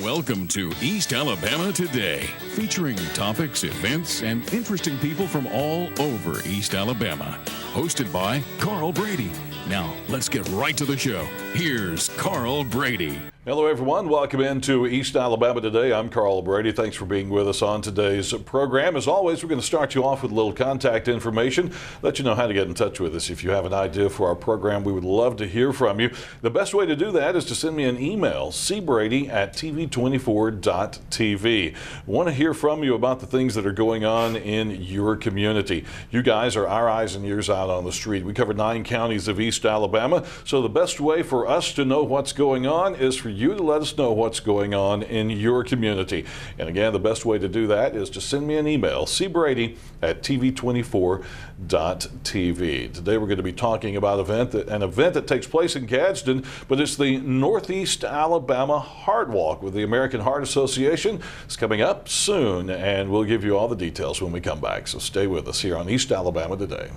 Welcome to East Alabama Today, featuring topics, events, and interesting people from all over East Alabama. Hosted by Carl Brady. Now, let's get right to the show. Here's Carl Brady. Hello, everyone. Welcome into East Alabama Today. I'm Carl Brady. Thanks for being with us on today's program. As always, we're going to start you off with a little contact information, let you know how to get in touch with us. If you have an idea for our program, we would love to hear from you. The best way to do that is to send me an email, cbrady@tv24.tv. Want to hear from you about the things that are going on in your community. You guys are our eyes and ears out on the street. We cover 9 counties of East Alabama, so the best way for us to know what's going on is for you to let us know what's going on in your community. And again, the best way to do that is to send me an email, cbrady@tv24.tv. Today we're going to be talking about an event that takes place in Gadsden, but it's the Northeast Alabama Heart Walk with the American Heart Association. It's coming up soon, and we'll give you all the details when we come back. So stay with us here on East Alabama Today.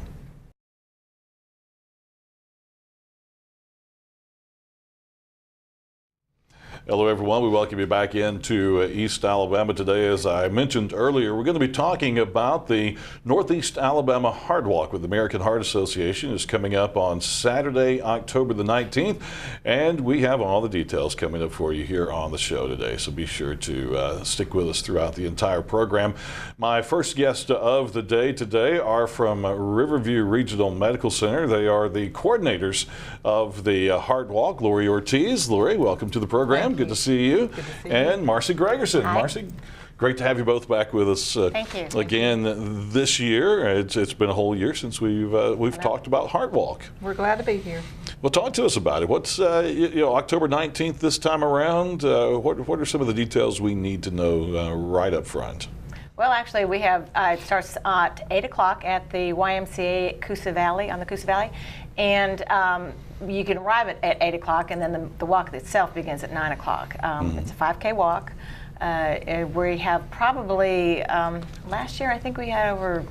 Hello, everyone. We welcome you back into East Alabama Today. As I mentioned earlier, we're going to be talking about the Northeast Alabama Heart Walk with the American Heart Association. It's coming up on Saturday, October the 19th, and we have all the details coming up for you here on the show today, so be sure to stick with us throughout the entire program. My first guests of the day today are from Riverview Regional Medical Center. They are the coordinators of the Heart Walk. Lori Ortiz. Lori, welcome to the program. Good to see you. Good to see and Marcy Gregerson. Hi. Marcy, great to have you both back with us Thank you. again this year. It's been a whole year since we've talked about Heart Walk. We're glad to be here. Well, talk to us about it. What's October 19th this time around? What are some of the details we need to know right up front? Well, actually, we have it starts at 8 o'clock at the YMCA Coosa Valley, on the Coosa Valley, and you can arrive at 8 o'clock, and then the walk itself begins at 9 o'clock. It's a 5K walk. We have probably, last year I think we had over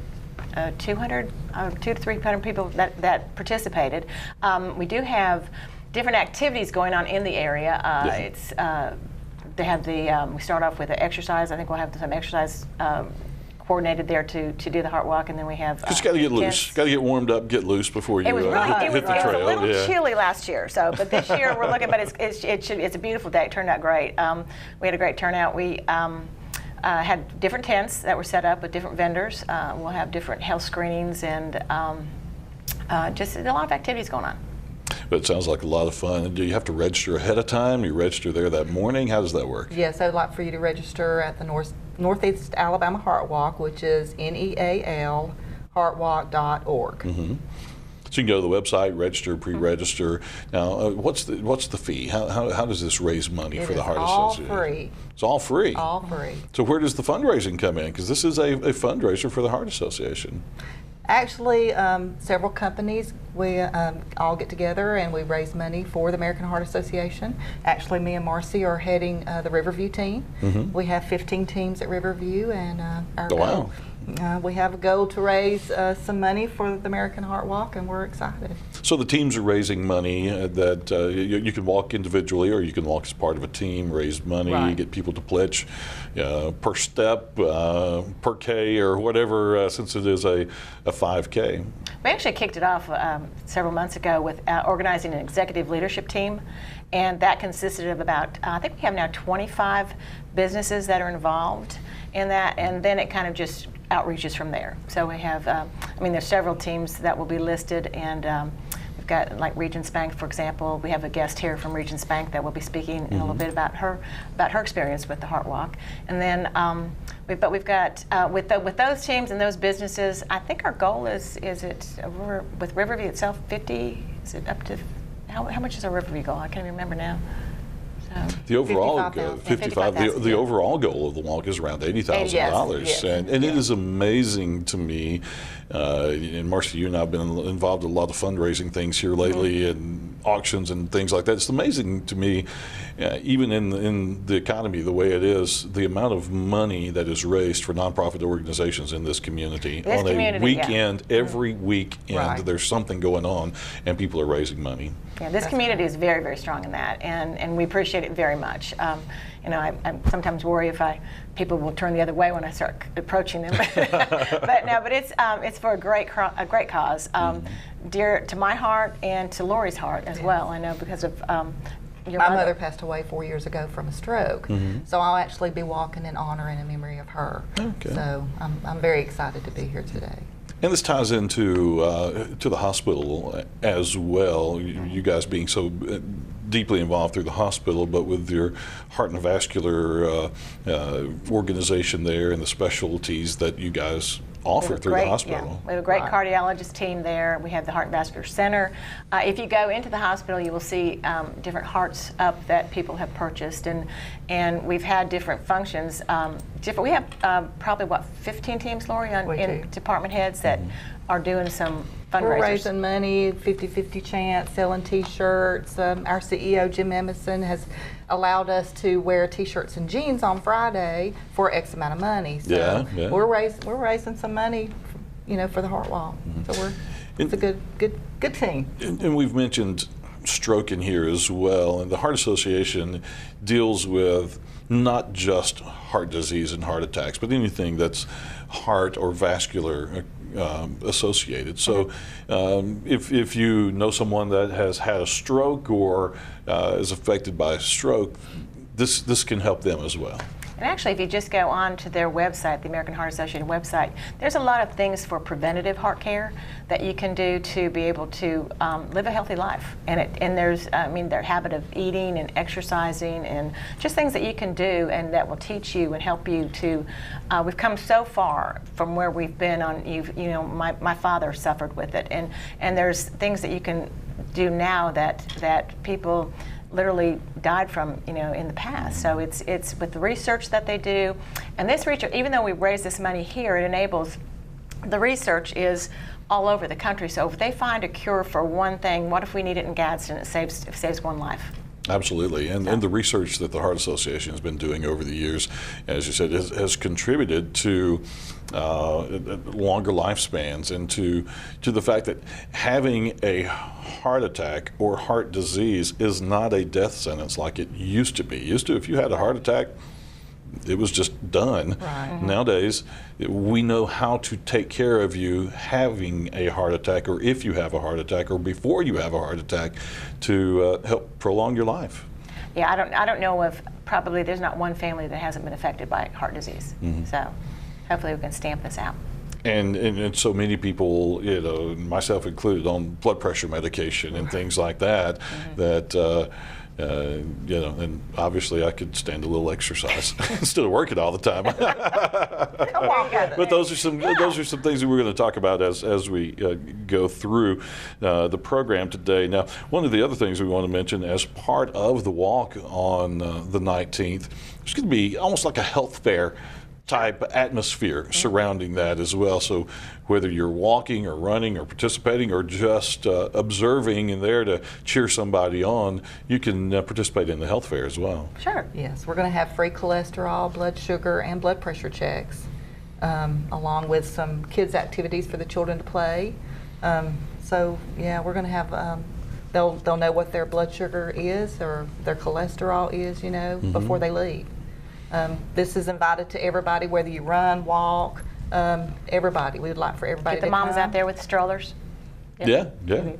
200 to 300 people that participated. We do have different activities going on in the area. They have we start off with the exercise. I think we'll have some exercise coordinated there to do the Heart Walk, and then we have. Just got to get loose. Got to get warmed up, get loose before you hit the trail. It was a little chilly last year, but this year we're looking. But it's a beautiful day. It turned out great. We had a great turnout. We had different tents that were set up with different vendors. We'll have different health screenings and just a lot of activities going on. But it sounds like a lot of fun. Do you have to register ahead of time? You register there that morning? How does that work? Yes, I'd like for you to register at the Northeast Alabama Heart Walk, which is NEALheartwalk.org. Mm-hmm. So you can go to the website, register, pre-register. Now, what's the fee? How does this raise money for the Heart Association? All free. It's all free? All free. So where does the fundraising come in? Because this is a fundraiser for the Heart Association. Actually, several companies, we all get together and we raise money for the American Heart Association. Actually, me and Marcy are heading the Riverview team. Mm-hmm. We have 15 teams at Riverview, and our goal, we have a goal to raise some money for the American Heart Walk, and we're excited. So the teams are raising money that you can walk individually, or you can walk as part of a team, raise money, right. Get people to pledge per step, per K, or whatever, since it is a 5K. We actually kicked it off several months ago with organizing an executive leadership team, and that consisted of about, I think we have now 25 businesses that are involved in that, and then it kind of just outreaches from there. So we have, there's several teams that will be listed, and we've got like Regions Bank, for example. We have a guest here from Regions Bank that will be speaking in a little bit about her experience with the Heart Walk. And then we've got with those teams and those businesses, I think our goal is it with Riverview itself 50? Is it up to how much is our Riverview goal? I can't even remember now. The overall $55,000. the overall goal of the walk is around $80,000, yes. and it is amazing to me. And Marcy, you and I have been involved in a lot of fundraising things here lately, mm-hmm. and auctions and things like that. It's amazing to me, even in the economy the way it is, the amount of money that is raised for nonprofit organizations in this community. On a weekend, every weekend, right. There's something going on, and people are raising money. Yeah, this community is very, very strong in that, and we appreciate it very much. You know, I sometimes worry if people will turn the other way when I start approaching them. but it's for a great cause, dear to my heart and to Lori's heart as well. I know because of your My mother passed away 4 years ago from a stroke, so I'll actually be walking in honor and in memory of her. Okay. So I'm very excited to be here today. And this ties into to the hospital as well. You guys being so deeply involved through the hospital, but with your heart and vascular organization there and the specialties that you guys offer through the hospital. Yeah. We have a great cardiologist team there. We have the Heart and Vascular Center. If you go into the hospital, you will see different hearts up that people have purchased, and we've had different functions. We have probably 15 teams, Lori, in department heads that are doing some fundraisers. We're raising money, 50-50 chance, selling T-shirts. Our CEO, Jim Emerson, has allowed us to wear T-shirts and jeans on Friday for X amount of money. So we're raising some money, for the Heart Walk. So it's a good team. And we've mentioned stroke in here as well, and the Heart Association deals with not just heart disease and heart attacks, but anything that's heart or vascular associated. So if you know someone that has had a stroke or is affected by a stroke, this can help them as well. And actually, if you just go on to their website, the American Heart Association website, there's a lot of things for preventative heart care that you can do to be able to live a healthy life. And there's, their habit of eating and exercising and just things that you can do and that will teach you and help you to. We've come so far from where we've been on. My father suffered with it, and there's things that you can do now that people literally died from, in the past. So it's with the research that they do, and this research, even though we raise this money here, it enables, the research is all over the country. So if they find a cure for one thing, what if we need it in Gadsden? It saves one life. Absolutely, and the research that the Heart Association has been doing over the years, as you said, has contributed to longer lifespans and to the fact that having a heart attack or heart disease is not a death sentence like it used to be. If you had a heart attack, it was just done. Right. Nowadays, we know how to take care of you having a heart attack, or if you have a heart attack, or before you have a heart attack, to help prolong your life. Yeah, I don't know if probably there's not one family that hasn't been affected by heart disease. So hopefully we can stamp this out. And so many people, myself included, on blood pressure medication and things like that, and obviously I could stand a little exercise instead of working all the time. But those are some things that we're going to talk about as we go through the program today. Now, one of the other things we want to mention as part of the walk on the 19th, there's going to be almost like a health fair type atmosphere surrounding that as well. So whether you're walking or running or participating or just observing and there to cheer somebody on, you can participate in the health fair as well. Sure. Yes, we're going to have free cholesterol, blood sugar, and blood pressure checks, along with some kids' activities for the children to play. So yeah, we're going to have. They'll know what their blood sugar is or their cholesterol is, before they leave. This is invited to everybody, whether you run, walk, everybody. We would like for everybody Get the to moms come. out there with strollers. Yeah.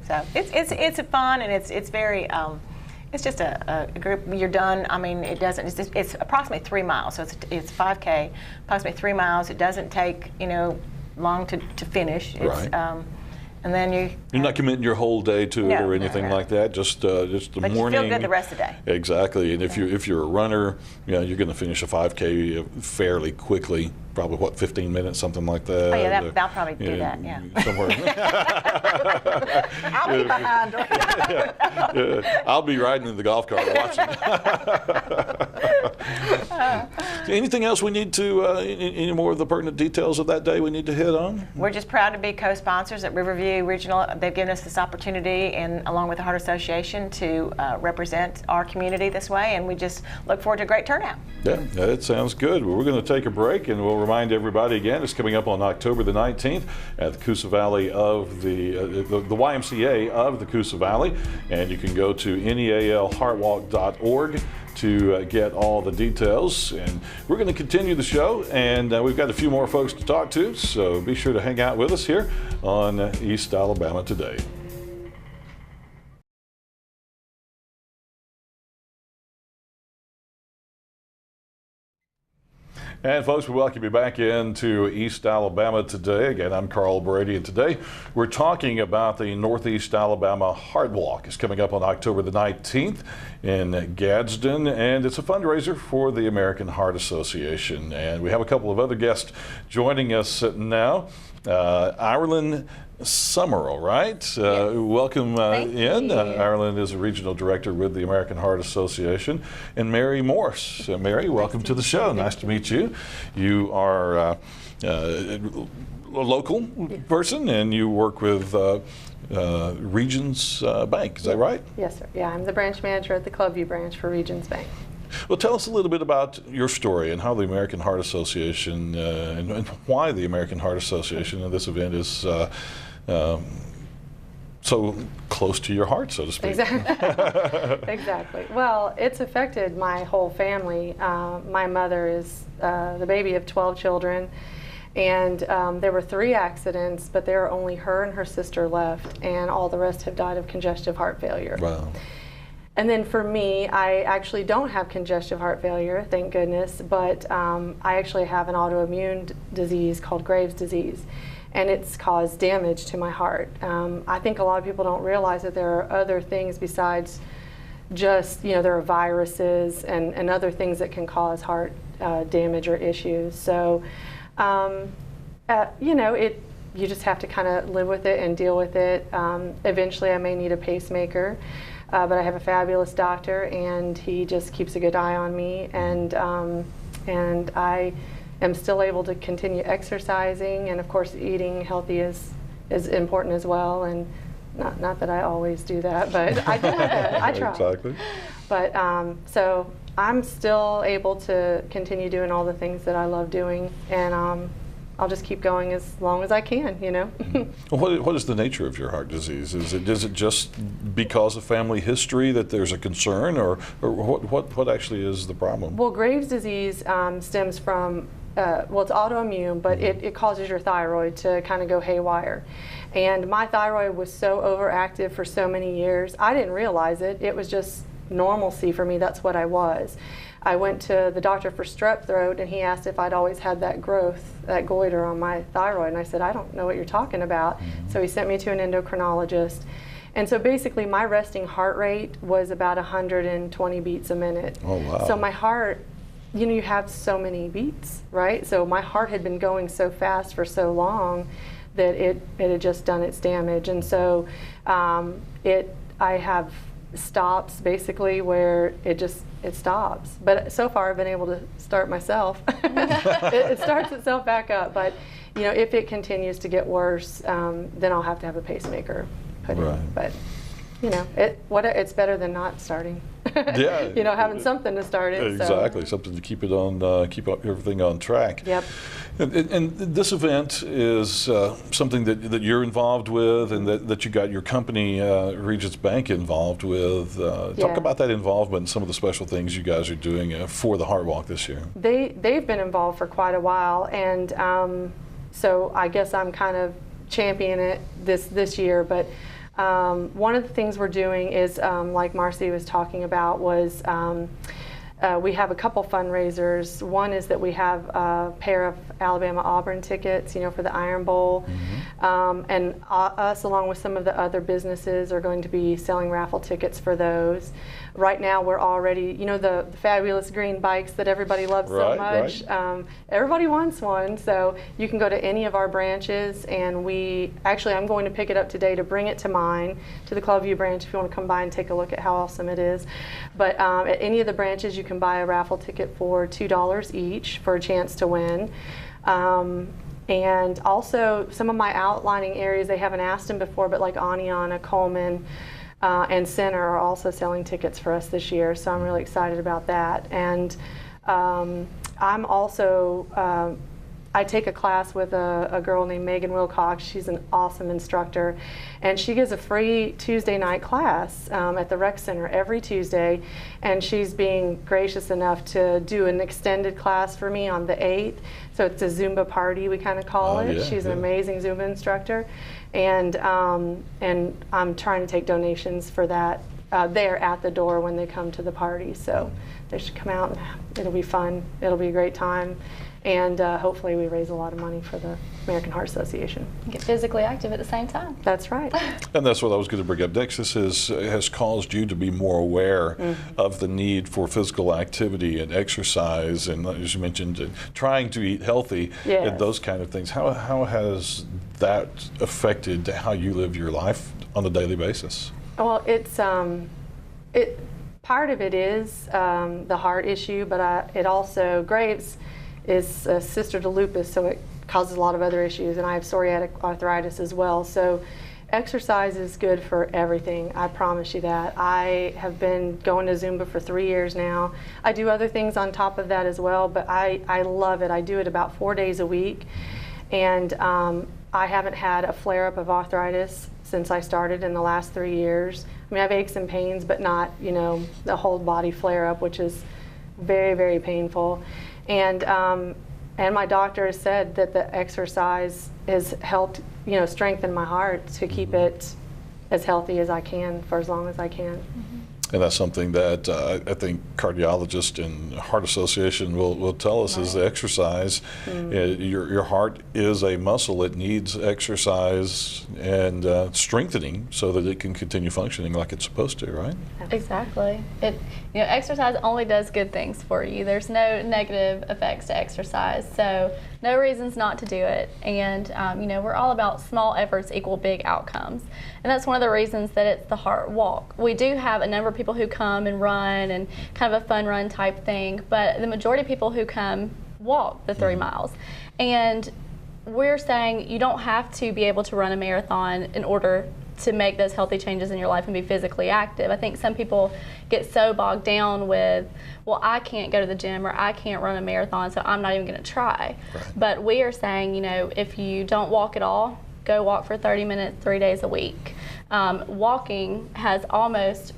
So it's fun, and it's very it's just a group. You're done. I mean, it's approximately 3 miles, so it's 5K, approximately 3 miles. It doesn't take long to finish. It's, right. And then you're not committing your whole day to it or anything like that. Just the but morning. You feel good the rest of the day. Exactly, and if you're a runner, you're going to finish a 5K fairly quickly. Probably 15 minutes, something like that. Oh yeah, I'll probably do that. Yeah. Somewhere. I'll be behind her. I'll be riding in the golf cart watching. Anything else we need to? Any more of the pertinent details of that day we need to hit on? We're just proud to be co-sponsors at Riverview Regional. They've given us this opportunity, and along with the Heart Association, to represent our community this way, and we just look forward to a great turnout. Yeah, that sounds good. Well, we're going to take a break, and we'll remind everybody again, it's coming up on October the 19th at the Coosa Valley of the YMCA of the Coosa Valley, and you can go to nealheartwalk.org to get all the details. And we're going to continue the show, and we've got a few more folks to talk to, so be sure to hang out with us here on East Alabama Today. And folks, we welcome you back into East Alabama Today. Again, I'm Carl Brady, and today we're talking about the Northeast Alabama Heart Walk. It's coming up on October the 19th in Gadsden, and it's a fundraiser for the American Heart Association. And we have a couple of other guests joining us now. Ireland Summerall, right? Yes. Welcome in. you. Ireland is a regional director with the American Heart Association. And Mary Morse. Mary, welcome to the show. Nice to meet you. You are a local person, and you work with Regions Bank. Is that right? Yes, sir. Yeah, I'm the branch manager at the Clubview branch for Regions Bank. Well, tell us a little bit about your story and how the American Heart Association and why the American Heart Association and this event is so close to your heart, so to speak. Exactly. Exactly. Well, it's affected my whole family. My mother is the baby of 12 children, and there were 3 accidents, but there are only her and her sister left, and all the rest have died of congestive heart failure. Wow. And then for me, I actually don't have congestive heart failure, thank goodness, but I actually have an autoimmune disease called Graves' disease, and it's caused damage to my heart. I think a lot of people don't realize that there are other things besides just, there are viruses and other things that can cause heart damage or issues. So, you just have to kind of live with it and deal with it. Eventually I may need a pacemaker. But I have a fabulous doctor, and he just keeps a good eye on me, and I am still able to continue exercising, and of course eating healthy is important as well, and not that I always do that, but I do my best. I try. Exactly. But so I'm still able to continue doing all the things that I love doing, and I'll just keep going as long as I can, Well, what is the nature of your heart disease? Is it just because of family history that there's a concern, or what actually is the problem? Well, Graves' disease stems from, it's autoimmune, but it causes your thyroid to kind of go haywire. And my thyroid was so overactive for so many years, I didn't realize it. It was just normalcy for me. That's what I was. I went to the doctor for strep throat, and he asked if I'd always had that growth, that goiter on my thyroid, and I said, I don't know what you're talking about. So he sent me to an endocrinologist. And so basically my resting heart rate was about 120 beats a minute. Oh, wow. So my heart, you have so many beats, right? So my heart had been going so fast for so long that it had just done its damage. And so I have stops basically where it stops. But so far I've been able to start myself. It starts itself back up. But if it continues to get worse, then I'll have to have a pacemaker put in. But it's better than not starting. Yeah. Having something to start it. Exactly, So. something to keep it on, keep up everything on track. Yep. And this event is something that you're involved with, and that you got your company, Regions Bank, involved with. Talk about that involvement and some of the special things you guys are doing for the Heart Walk this year. They've been involved for quite a while, and so I guess I'm kind of championing it this year. But one of the things we're doing is, like Marcy was talking about, was we have a couple fundraisers. One is that we have a pair of Alabama Auburn tickets, for the Iron Bowl. And us, along with some of the other businesses, are going to be selling raffle tickets for those. Right now we're already, the fabulous green bikes that everybody loves so much. Right. Everybody wants one, so you can go to any of our branches, and I'm going to pick it up today to bring it to mine, to the Clubview branch, if you want to come by and take a look at how awesome it is. But at any of the branches you can buy a raffle ticket for $2 each for a chance to win. And also some of my outlining areas, they haven't asked them before, but like Aniana, Coleman, and Center are also selling tickets for us this year, so I'm really excited about that. And I'm also, I take a class with a girl named Megan Wilcox. She's an awesome instructor, and she gives a free Tuesday night class at the rec center every Tuesday, and she's being gracious enough to do an extended class for me on the 8th. So it's a Zumba party, we kind of call it. Yeah, She's an yeah. amazing Zumba instructor, and I'm trying to take donations for that. They're at the door when they come to the party, so they should come out, and it'll be fun. It'll be a great time, and hopefully we raise a lot of money for the American Heart Association. Get physically active at the same time. That's right. And that's what I was going to bring up next. This has caused you to be more aware of the need for physical activity and exercise, and as you mentioned, trying to eat healthy Yes. and those kind of things. How has that affected how you live your life on a daily basis? Well, it's part of it is the heart issue, but it also Graves is a sister to lupus, so it causes a lot of other issues, and I have psoriatic arthritis as well. So exercise is good for everything. I promise you that. I have been going to Zumba for 3 years now. I do other things on top of that as well, but I love it. I do it about 4 days a week, and I haven't had a flare-up of arthritis since I started in the last 3 years. I mean, I have aches and pains, but not, the whole body flare-up, which is very, very painful. And my doctor has said that the exercise has helped, strengthen my heart to keep it as healthy as I can for as long as I can. And that's something that I think cardiologists and Heart Association will tell us is the exercise. Your heart is a muscle. It needs exercise and strengthening so that it can continue functioning like it's supposed to, right? Exactly. Exercise only does good things for you. There's no negative effects to exercise, so no reasons not to do it. And we're all about small efforts equal big outcomes, and that's one of the reasons that it's the Heart Walk. We do have a number of people who come and run and kind of a fun run type thing, but the majority of people who come walk the 3 miles. And we're saying you don't have to be able to run a marathon in order to make those healthy changes in your life and be physically active. I think some people get so bogged down with, well, I can't go to the gym or I can't run a marathon, so I'm not even going to try. Right. But we are saying, if you don't walk at all, go walk for 30 minutes 3 days a week. Walking has almost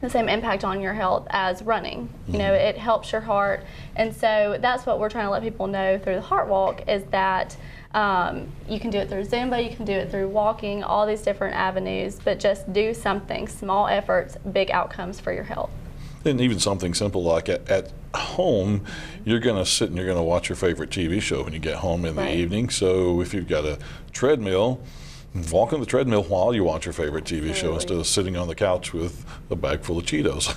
the same impact on your health as running. It helps your heart, and so that's what we're trying to let people know through the Heart Walk is that you can do it through Zumba, you can do it through walking, all these different avenues, but just do something, small efforts, big outcomes for your health. And even something simple like at home, you're going to sit and you're going to watch your favorite TV show when you get home in the evening. So if you've got a treadmill, walk on the treadmill while you watch your favorite TV show instead of sitting on the couch with a bag full of Cheetos.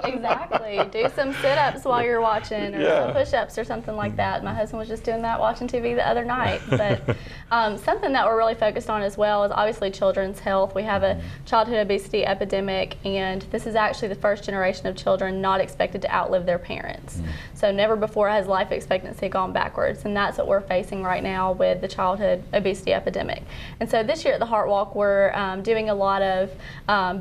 Exactly. Do some sit-ups while you're watching, or some push-ups or something like that. My husband was just doing that watching TV the other night. But something that we're really focused on as well is obviously children's health. We have a childhood obesity epidemic, and this is actually the first generation of children not expected to outlive their parents. So never before has life expectancy gone backwards, and that's what we're facing right now with the childhood obesity epidemic. And so this year at the Heart Walk, we're doing a lot of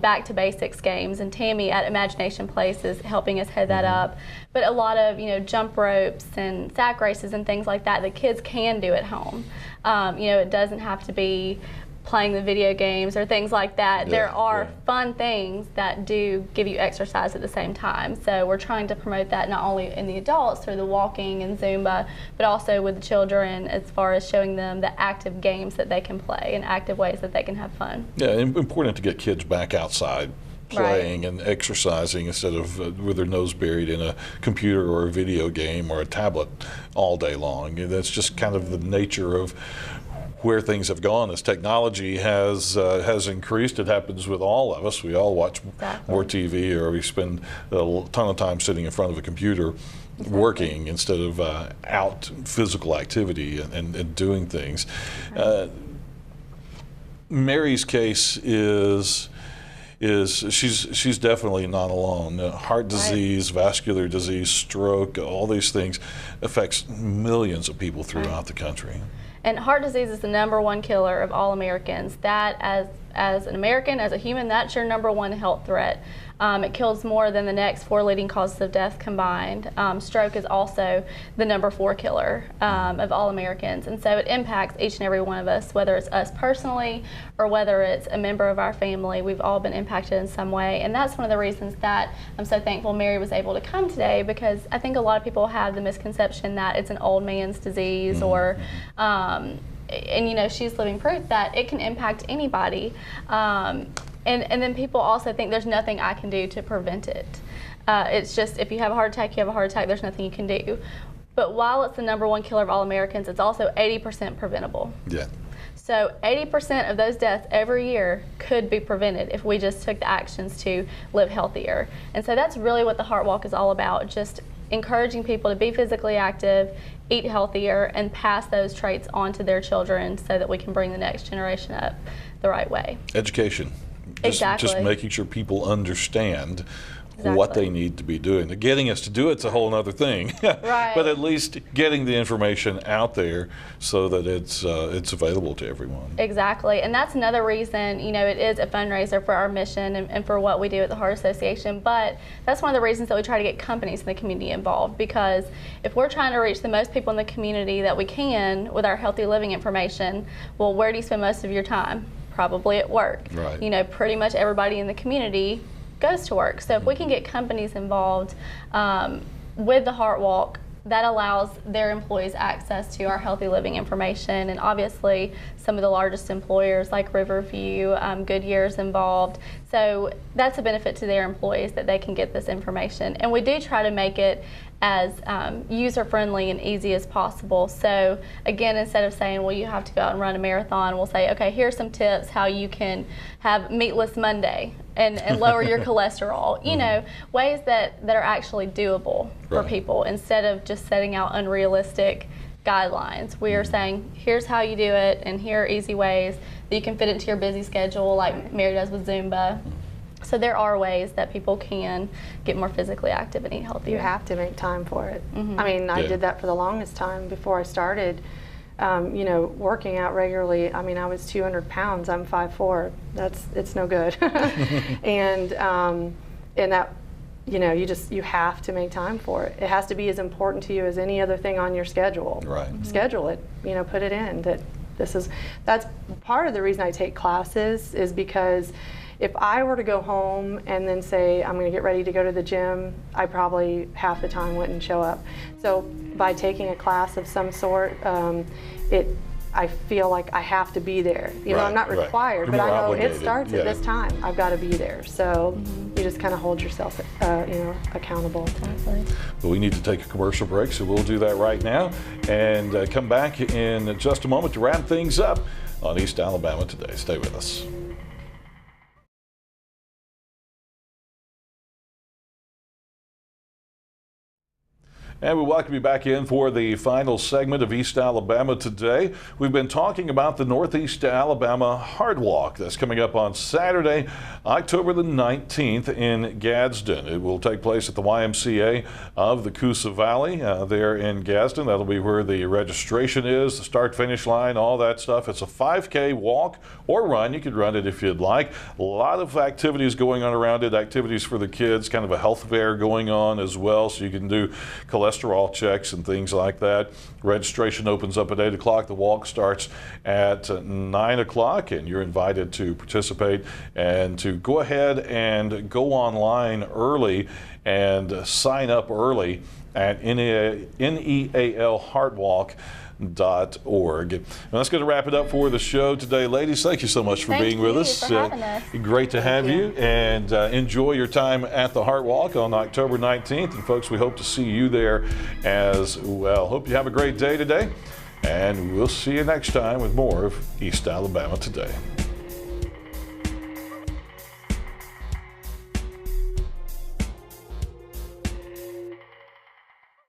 back to basics games, and Tammy at Imagination Place is helping us head that up. But a lot of jump ropes and sack races and things like that kids can do at home. It doesn't have to be playing the video games or things like that. There are fun things that do give you exercise at the same time. So we're trying to promote that not only in the adults through the walking and Zumba, but also with the children as far as showing them the active games that they can play and active ways that they can have fun. Yeah, important to get kids back outside playing and exercising instead of with their nose buried in a computer or a video game or a tablet all day long. That's just kind of the nature of where things have gone as technology has increased. It happens with all of us. We all watch more TV, or we spend a ton of time sitting in front of a computer working instead of out physical activity and doing things. Mary's case is she's definitely not alone. Heart disease, vascular disease, stroke, all these things affects millions of people throughout the country. And heart disease is the #1 killer of all Americans. That, as as an American, as a human, that's your number one health threat. It kills more than the next 4 leading causes of death combined. Stroke is also the number 4 killer of all Americans. And so it impacts each and every one of us, whether it's us personally or whether it's a member of our family. We've all been impacted in some way. And that's one of the reasons that I'm so thankful Mary was able to come today, because I think a lot of people have the misconception that it's an old man's disease or and you know, she's living proof that it can impact anybody. And then people also think there's nothing I can do to prevent it. It's just, if you have a heart attack, you have a heart attack, there's nothing you can do. But while it's the number 1 killer of all Americans, it's also 80% preventable. Yeah. So 80% of those deaths every year could be prevented if we just took the actions to live healthier. And so that's really what the Heart Walk is all about, just encouraging people to be physically active, eat healthier, and pass those traits on to their children so that we can bring the next generation up the right way. Education. Exactly. Just making sure people understand Exactly. what they need to be doing. Getting us to do it's a whole other thing. Right. But at least getting the information out there so that it's available to everyone. Exactly, and that's another reason, you know, it is a fundraiser for our mission and for what we do at the Heart Association, but that's one of the reasons that we try to get companies in the community involved, because if we're trying to reach the most people in the community that we can with our healthy living information, well, where do you spend most of your time? Probably at work. Right. You know, pretty much everybody in the community goes to work. So if we can get companies involved with the Heart Walk, that allows their employees access to our healthy living information. And obviously some of the largest employers like Riverview, Goodyear's involved. So that's a benefit to their employees that they can get this information. And we do try to make it as user-friendly and easy as possible. So again, instead of saying, well, you have to go out and run a marathon, we'll say, okay, here's some tips how you can have meatless Monday and lower your cholesterol. You know, ways that are actually doable for people, instead of just setting out unrealistic guidelines. We are saying, here's how you do it, and here are easy ways that you can fit into your busy schedule, like Mary does with Zumba. So there are ways that people can get more physically active and eat healthier. You have to make time for it. I mean, I did that for the longest time before I started, you know, working out regularly. I mean, I was 200 pounds. I'm 5'4". It's no good. and that, you know, you have to make time for it. It has to be as important to you as any other thing on your schedule. Right. Schedule it. You know, put it in. That's part of the reason I take classes, is because if I were to go home and then say, I'm going to get ready to go to the gym, I probably half the time wouldn't show up. So by taking a class of some sort, I feel like I have to be there. You know, I'm not required, but I know obligated. it starts at this time. I've got to be there. So you just kind of hold yourself, you know, accountable. Exactly. But we need to take a commercial break, so we'll do that right now and come back in just a moment to wrap things up on East Alabama Today. Stay with us. And we welcome you back in for the final segment of East Alabama Today. We've been talking about the Northeast Alabama Heart Walk that's coming up on Saturday, October the 19th in Gadsden. It will take place at the YMCA of the Coosa Valley there in Gadsden. That'll be where the registration is, the start-finish line, all that stuff. It's a 5K walk or run. You could run it if you'd like. A lot of activities going on around it, activities for the kids, kind of a health fair going on as well, so you can do cholesterol checks and things like that. Registration opens up at 8 o'clock. The walk starts at 9 o'clock, and you're invited to participate and to go ahead and go online early and sign up early at nealheartwalk.org. And that's going to wrap it up for the show today. Ladies, thank you so much for being with us. For having us. Great to have you, and enjoy your time at the Heart Walk on October 19th. And folks, we hope to see you there as well. Hope you have a great day today, and we'll see you next time with more of East Alabama Today.